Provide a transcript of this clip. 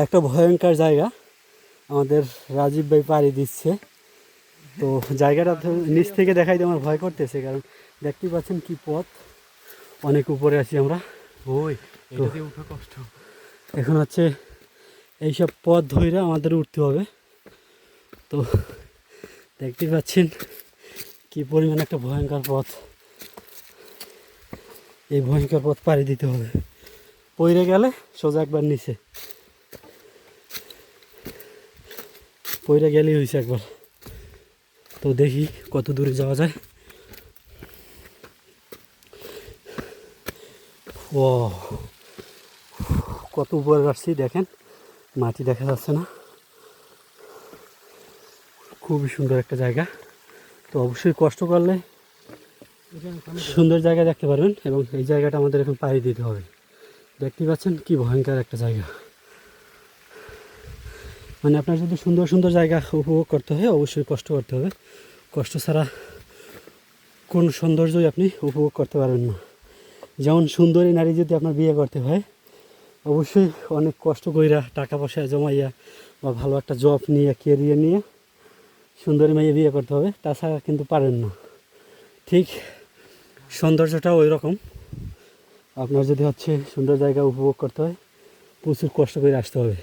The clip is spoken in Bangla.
একটা ভয়ঙ্কর জায়গা আমাদের রাজীব ভাই পাড়ি দিচ্ছে। তো জায়গাটা নিচ থেকে দেখাইতে আমার ভয় করতেছে, কারণ দেখতেই পাচ্ছেন কি পথ, অনেক উপরে আছি আমরা। ওই এটা দিয়ে উঠা কষ্ট। এখন হচ্ছে এইসব পথ ধরে আমাদের উঠতে হবে। তো দেখতেই পাচ্ছেন কি পরিমাণ একটা ভয়ঙ্কর পথ। এই ভয়ঙ্কর পথ পাড়ি দিতে হবে, পড়ে গেলে সোজা একবার নিচে, পড়ে গেলেই হয়েছে একবার। তো দেখি কত দূরে যাওয়া যায়। ও কত উপরে আসছি দেখেন, মাটি দেখা যাচ্ছে না। খুবই সুন্দর একটা জায়গা। তো অবশ্যই কষ্ট করলে সুন্দর জায়গা দেখতে পারবেন, এবং এই জায়গাটা আমাদের এখন পাড়ি দিতে হবে। দেখতেই পাচ্ছেন কি ভয়ঙ্কর একটা জায়গা। মানে আপনার যদি সুন্দর সুন্দর জায়গা উপভোগ করতে হয় অবশ্যই কষ্ট করতে হবে। কষ্ট ছাড়া কোন সৌন্দর্যই আপনি উপভোগ করতে পারবেন না। যেমন সুন্দরী নারী যদি আপনার বিয়ে করতে হয় অবশ্যই অনেক কষ্ট কইরা টাকা পয়সা জমাইয়া বা ভালো একটা জব নিয়ে কেরিয়ার নিয়ে সুন্দরী মেয়ে বিয়ে করতে হবে, তাছাড়া কিন্তু পারেন না। ঠিক সৌন্দর্যটা ওই রকম। আপনার যদি হচ্ছে সুন্দর জায়গা উপভোগ করতে হয় প্রচুর কষ্ট করে আসতে হবে।